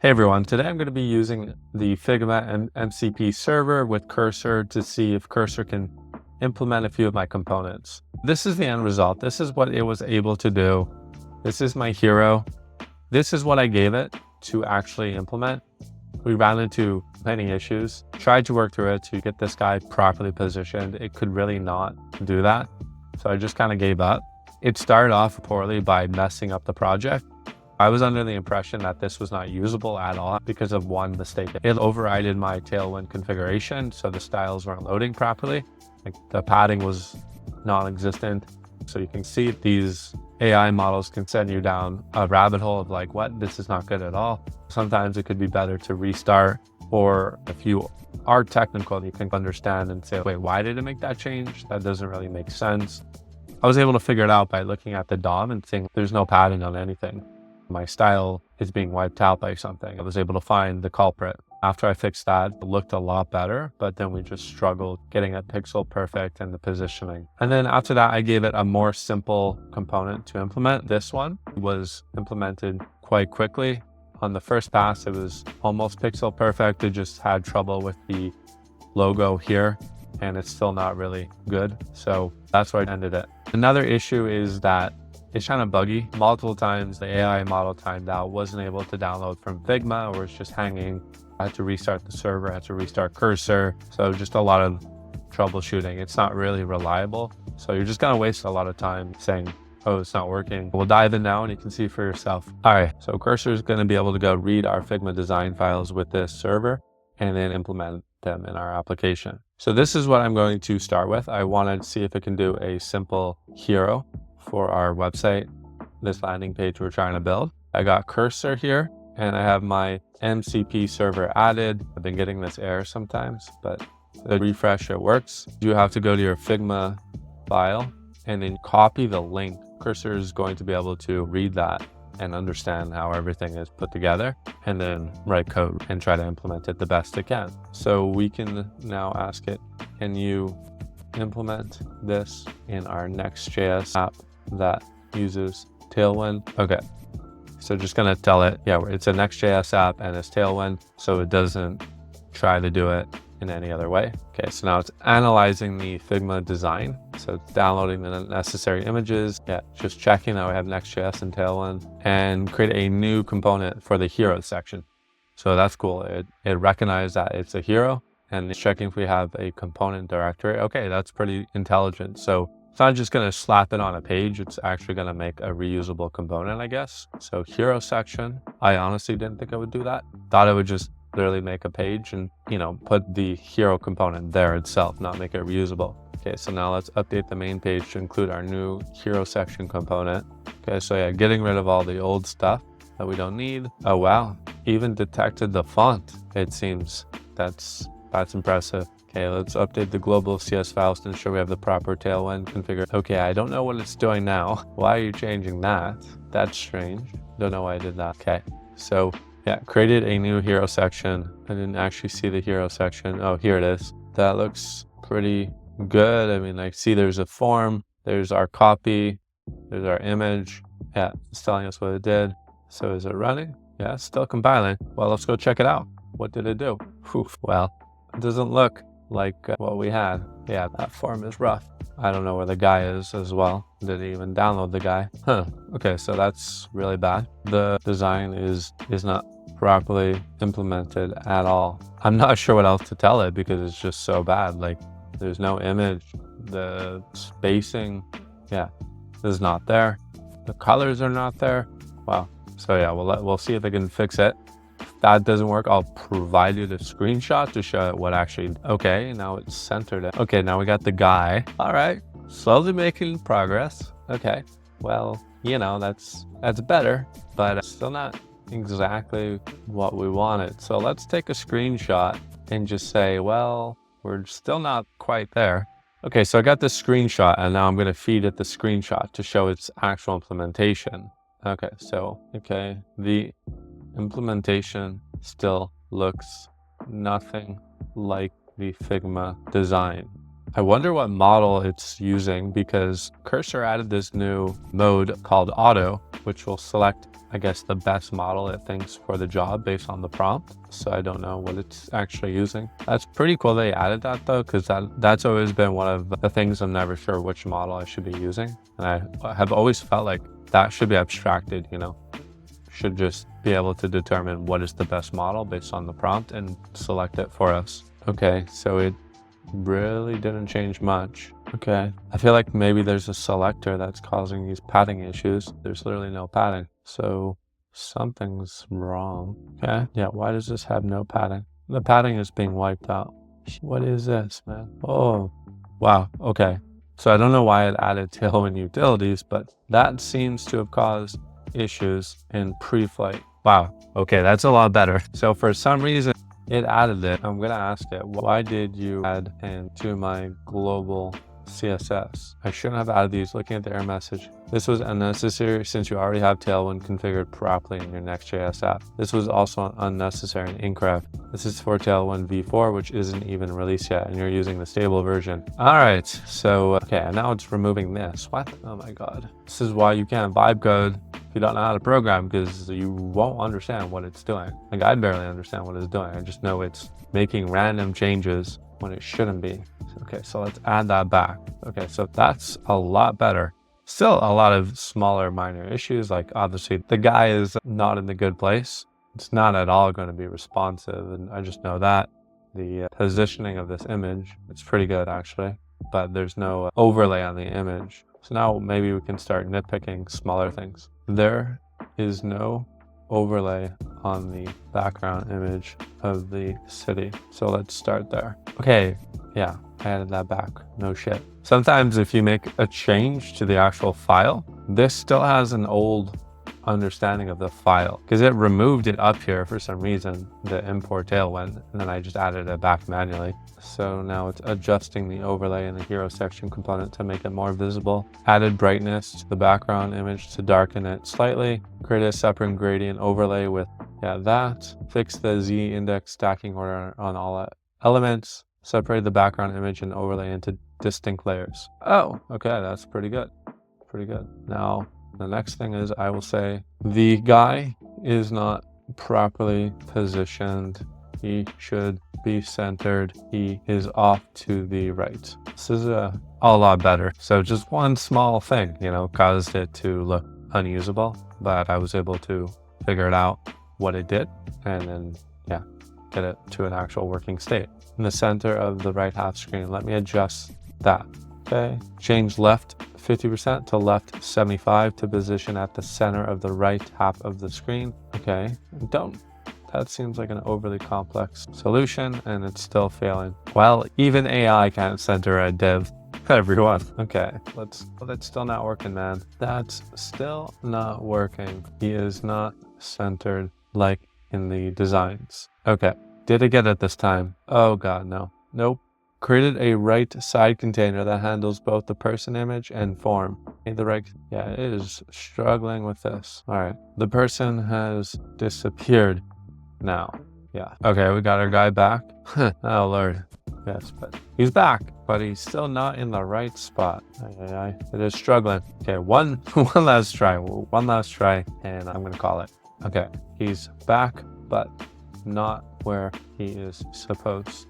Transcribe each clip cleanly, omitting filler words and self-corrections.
Hey everyone, today I'm going to be using the Figma and MCP server with Cursor to see if Cursor can implement a few of my components. This is the end result. This is what it was able to do. This is my hero. This is what I gave it to actually implement. We ran into many issues, tried to work through it to get this guy properly positioned. It could really not do that. So I just kind of gave up. It started off poorly by messing up the project. I was under the impression that this was not usable at all because of one mistake. It overrided my Tailwind configuration, so the styles weren't loading properly. Like the padding was non-existent. So you can see these AI models can send you down a rabbit hole of like, what? This is not good at all. Sometimes it could be better to restart, or if you are technical, you can understand and say, wait, why did it make that change? That doesn't really make sense. I was able to figure it out by looking at the DOM and saying there's no padding on anything. My style is being wiped out by something. I was able to find the culprit. After I fixed that, it looked a lot better, but then we just struggled getting it pixel perfect and the positioning. And then after that, I gave it a more simple component to implement. This one was implemented quite quickly. On the first pass, it was almost pixel perfect. It just had trouble with the logo here, and it's still not really good. So that's where I ended it. Another issue is that it's kind of buggy. Multiple times the AI model timed out, wasn't able to download from Figma, or it's just hanging. I had to restart the server, I had to restart Cursor. So just a lot of troubleshooting. It's not really reliable. So you're just gonna waste a lot of time saying, oh, it's not working. We'll dive in now and you can see for yourself. All right, so Cursor is gonna be able to go read our Figma design files with this server and then implement them in our application. So this is what I'm going to start with. I wanted to see if it can do a simple hero for our website, this landing page we're trying to build. I got Cursor here and I have my MCP server added. I've been getting this error sometimes, but the refresh, it works. You have to go to your Figma file and then copy the link. Cursor is going to be able to read that and understand how everything is put together and then write code and try to implement it the best it can. So we can now ask it, can you implement this in our Next.js app that uses Tailwind? Okay, so just gonna tell it, yeah, it's a Next.js app and it's Tailwind, so it doesn't try to do it in any other way. Okay, so now it's analyzing the Figma design. So it's downloading the necessary images. Yeah, just checking that we have Next.js and Tailwind, and create a new component for the hero section. So that's cool. It recognized that it's a hero and it's checking if we have a component directory. Okay, that's pretty intelligent. So it's not just gonna slap it on a page, it's actually gonna make a reusable component, I guess. So hero section, I honestly didn't think I would do that. Thought it would just literally make a page and, put the hero component there itself, not make it reusable. Okay, so now let's update the main page to include our new hero section component. Okay, so yeah, getting rid of all the old stuff that we don't need. Oh wow, even detected the font, it seems. That's impressive. Okay, let's update the global CS files to ensure we have the proper Tailwind configured. Okay, I don't know what it's doing now. Why are you changing that? That's strange. Don't know why I did that. Okay, so yeah, created a new hero section. I didn't actually see the hero section. Oh, here it is. That looks pretty good. I mean, I see there's a form, there's our copy, there's our image. Yeah, it's telling us what it did. So is it running? Yeah, it's still compiling. Well, let's go check it out. What did it do? Whew. Well, it doesn't look like what we had. Yeah, that form is rough. I don't know where the guy is as well. Did he even download the guy? Huh. Okay, so that's really bad. The design is not properly implemented at all. I'm not sure what else to tell it because it's just so bad. Like, there's no image. The spacing, yeah, is not there. The colors are not there. Wow. So yeah, we'll see if I can fix it. If that doesn't work, I'll provide you the screenshot to show what actually. Okay, now it's centered it. Okay, now we got the guy. All right, slowly making progress. Okay, well, that's better, but still not exactly what we wanted. So let's take a screenshot and just say, well, we're still not quite there. Okay, so I got this screenshot and now I'm going to feed it the screenshot to show its actual implementation. Okay, so, the implementation still looks nothing like the Figma design. I wonder what model it's using, because Cursor added this new mode called Auto, which will select, I guess, the best model it thinks for the job based on the prompt. So I don't know what it's actually using. That's pretty cool they added that though, because that's always been one of the things I'm never sure which model I should be using. And I have always felt like that should be abstracted, you know, should just be able to determine what is the best model based on the prompt and select it for us. Okay, so it really didn't change much. Okay, I feel like maybe there's a selector that's causing these padding issues. There's literally no padding, so something's wrong. Okay, yeah, why does this have no padding? The padding is being wiped out. What is this, man? Oh, wow, okay. So I don't know why it added tailwind utilities, but that seems to have caused issues in pre-flight. Wow, okay, that's a lot better. So for some reason, it added it. I'm gonna ask it, why did you add into my global CSS? I shouldn't have added these. Looking at the error message, this was unnecessary since you already have Tailwind configured properly in your Next.js app. This was also unnecessary and incorrect. This is for Tailwind v4, which isn't even released yet, and you're using the stable version. All right, so, okay, and now it's removing this. What? Oh my God. This is why you can't vibe code if you don't know how to program, because you won't understand what it's doing. Like, I barely understand what it's doing. I just know it's making random changes when it shouldn't be. Okay, so let's add that back. Okay, so that's a lot better. Still a lot of smaller minor issues, like obviously the guy is not in the good place. It's not at all going to be responsive, and I just know that. The positioning of this image, it's pretty good actually, but there's no overlay on the image. So now maybe we can start nitpicking smaller things. There is no overlay on the background image of the city. So let's start there. Okay, yeah, I added that back. No shit. Sometimes if you make a change to the actual file, this still has an old understanding of the file, because it removed it up here for some reason, the import Tailwind, and then I just added it back manually. So now it's adjusting the overlay in the hero section component to make it more visible. Added brightness to the background image to darken it slightly. Create a separate gradient overlay with, yeah, that. Fix the Z index stacking order on all elements. Separate the background image and overlay into distinct layers. Oh, okay, that's pretty good. Pretty good. Now, the next thing is, I will say the guy is not properly positioned. He should be centered. He is off to the right. This is a lot better. So just one small thing, you know, caused it to look unusable, but I was able to figure it out what it did, and then, yeah, get it to an actual working state. In the center of the right half screen, let me adjust that. Okay, change left 50% to left 75 to position at the center of the right half of the screen. Okay, that seems like an overly complex solution, and it's still failing. Well, even AI can't center a div. Everyone. Okay, that's still not working, man. That's still not working. He is not centered like in the designs. Okay, did I get it this time? Oh God, no. Nope. Created a right side container that handles both the person image and form. Yeah, it is struggling with this. All right, the person has disappeared now. Yeah, okay, we got our guy back. Oh Lord, yes, but he's back, but he's still not in the right spot. It is struggling. Okay, one last try, and I'm gonna call it. Okay, he's back, but not where he is supposed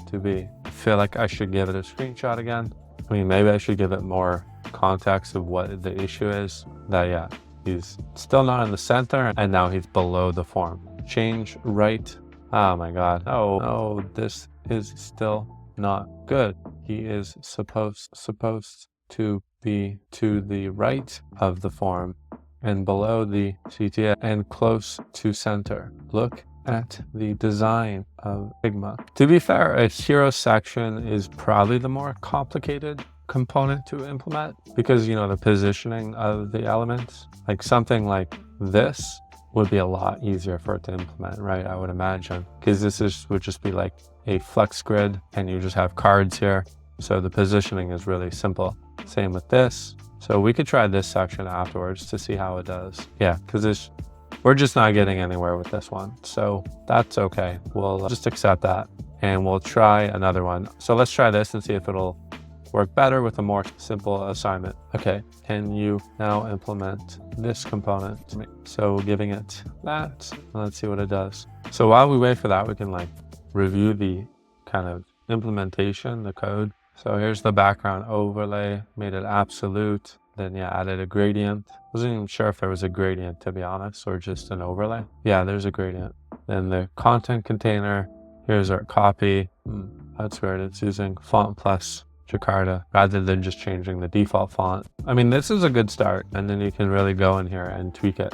to be. I feel like I should give it a screenshot again. I mean, maybe I should give it more context of what the issue is. That, yeah, he's still not in the center, and now he's below the form. Change right. Oh my God. Oh, this is still not good. He is supposed to be to the right of the form and below the CTA and close to center. Look at the design of Figma. To be fair, a hero section is probably the more complicated component to implement, because, you know, the positioning of the elements, like something like this would be a lot easier for it to implement, right? I would imagine, because would just be like a flex grid and you just have cards here. So the positioning is really simple. Same with this. So we could try this section afterwards to see how it does. Yeah, because we're just not getting anywhere with this one. So that's okay. We'll just accept that and we'll try another one. So let's try this and see if it'll work better with a more simple assignment. Okay, can you now implement this component? So giving it that, let's see what it does. So while we wait for that, we can like review the kind of implementation, the code. So here's the background overlay, made it absolute. Then yeah, added a gradient. Wasn't even sure if there was a gradient, to be honest, or just an overlay. Yeah, there's a gradient. Then the content container, here's our copy. That's weird, it's using font plus Jakarta rather than just changing the default font. I mean, this is a good start, and then you can really go in here and tweak it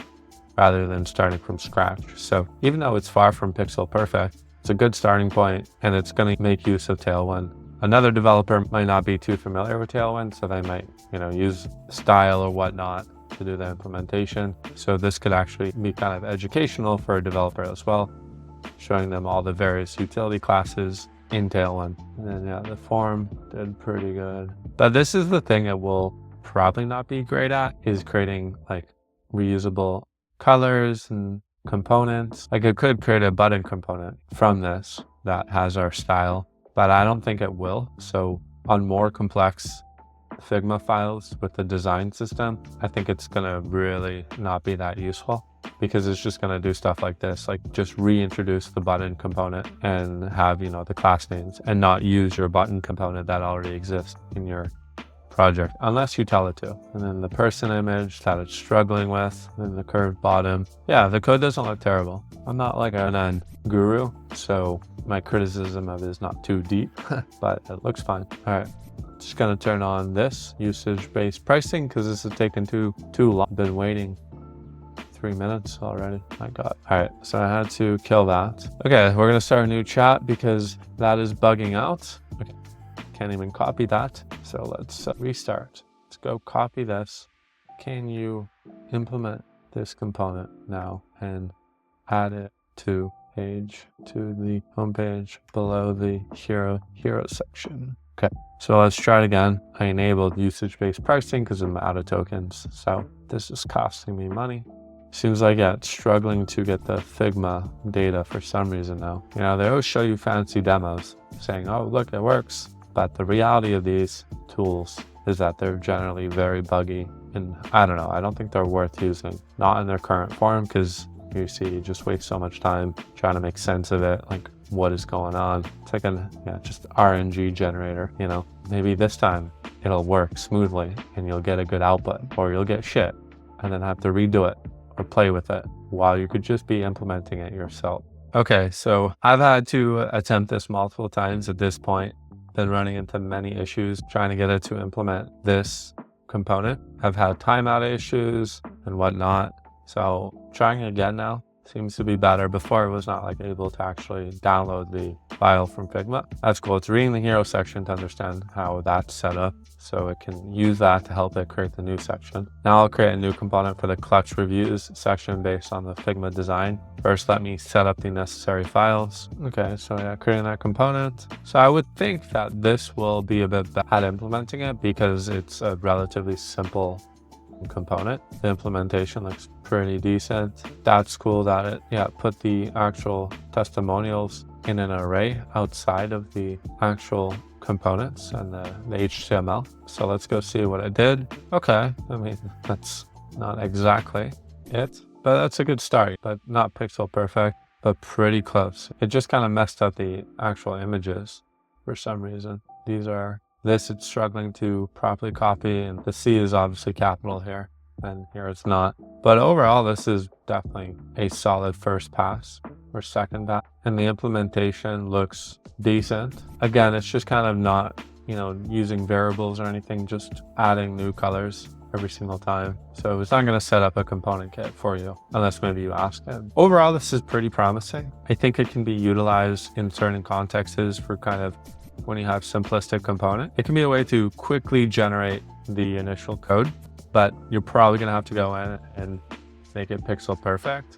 rather than starting from scratch. So even though it's far from pixel perfect, it's a good starting point, and it's going to make use of Tailwind. Another developer might not be too familiar with Tailwind, so they might, use style or whatnot to do the implementation. So this could actually be kind of educational for a developer as well, showing them all the various utility classes in Tailwind. And then yeah, the form did pretty good. But this is the thing it will probably not be great at, is creating like reusable colors and components. Like it could create a button component from this that has our style, but I don't think it will. So on more complex Figma files with the design system, I think it's gonna really not be that useful, because it's just gonna do stuff like this, like just reintroduce the button component and have, the class names and not use your button component that already exists in your project, unless you tell it to. And then the person image that it's struggling with, and the curved bottom. Yeah, the code doesn't look terrible. I'm not like an guru, so my criticism of it is not too deep, but it looks fine. All right, just gonna turn on this usage-based pricing because this is taking too long. Been waiting 3 minutes already. My God. All right, so I had to kill that. Okay, we're gonna start a new chat because that is bugging out. Okay. Can't even copy that. So let's restart. Let's go copy this. Can you implement this component now and add it to the home page below the hero section? Okay, so let's try it again. I enabled usage-based pricing because I'm out of tokens. So this is costing me money. Seems like, yeah, it's struggling to get the Figma data for some reason now. They always show you fancy demos saying, oh, look, it works. But the reality of these tools is that they're generally very buggy, and I don't know, I don't think they're worth using. Not in their current form, because you just waste so much time trying to make sense of it, like what is going on. It's like just RNG generator, Maybe this time it'll work smoothly and you'll get a good output, or you'll get shit and then have to redo it or play with it while you could just be implementing it yourself. Okay, so I've had to attempt this multiple times at this point. Been running into many issues trying to get it to implement this component. I've had timeout issues and whatnot. So trying again now seems to be better. Before I was not able to actually download the file from Figma. That's cool. It's reading the hero section to understand how that's set up, so it can use that to help it create the new section. Now I'll create a new component for the clutch reviews section based on the Figma design. First, let me set up the necessary files. Okay, so yeah, creating that component. So I would think that this will be a bit bad at implementing it because it's a relatively simple component. The implementation looks pretty decent. That's cool that it put the actual testimonials in an array outside of the actual components and the HTML. So let's go see what it did. Okay, I mean, that's not exactly it, but that's a good start, but not pixel perfect, but pretty close. It just kind of messed up the actual images for some reason. It's struggling to properly copy, and the C is obviously capital here, and here it's not. But overall, this is definitely a solid first pass or second pass, and the implementation looks decent. Again, it's just kind of not, using variables or anything, just adding new colors every single time. So it's not going to set up a component kit for you unless maybe you ask it. Overall, this is pretty promising. I think it can be utilized in certain contexts for kind of when you have simplistic component. It can be a way to quickly generate the initial code, but you're probably going to have to go in and make it pixel perfect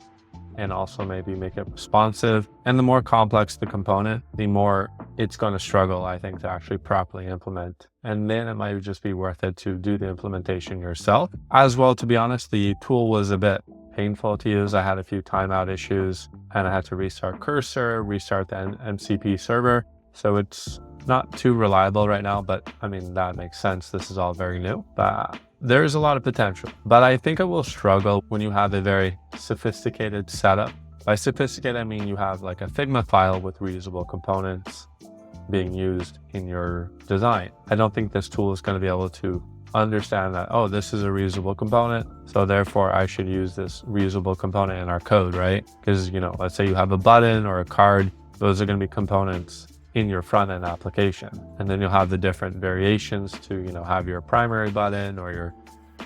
and also maybe make it responsive. And the more complex the component, the more it's going to struggle, I think, to actually properly implement. And then it might just be worth it to do the implementation yourself. As well, to be honest, the tool was a bit painful to use. I had a few timeout issues and I had to restart cursor, restart the MCP server. So it's not too reliable right now, but I mean, that makes sense. This is all very new, but there's a lot of potential. But I think it will struggle when you have a very sophisticated setup. By sophisticated, I mean you have like a Figma file with reusable components being used in your design. I don't think this tool is going to be able to understand that, oh, this is a reusable component, so therefore I should use this reusable component in our code, right? Because, you know, let's say you have a button or a card, those are going to be components in your front end application. And then you'll have the different variations to, you know, have your primary button or your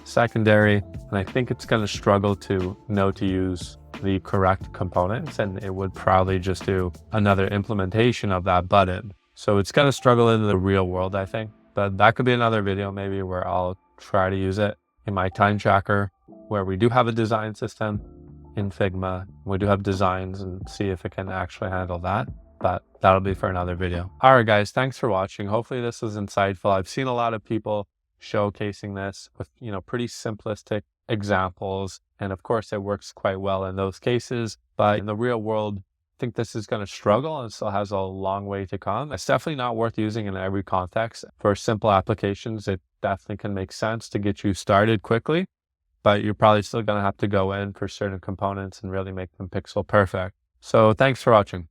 secondary. And I think it's going to struggle to know to use the correct components, and it would probably just do another implementation of that button. So it's going to struggle in the real world, I think. But that could be another video maybe where I'll try to use it in my time tracker, where we do have a design system in Figma. We do have designs, and see if it can actually handle that. But that'll be for another video. All right, guys, thanks for watching. Hopefully this was insightful. I've seen a lot of people showcasing this with, you know, pretty simplistic examples. And of course it works quite well in those cases, but in the real world, I think this is going to struggle and still has a long way to come. It's definitely not worth using in every context. For simple applications, it definitely can make sense to get you started quickly, but you're probably still going to have to go in for certain components and really make them pixel perfect. So thanks for watching.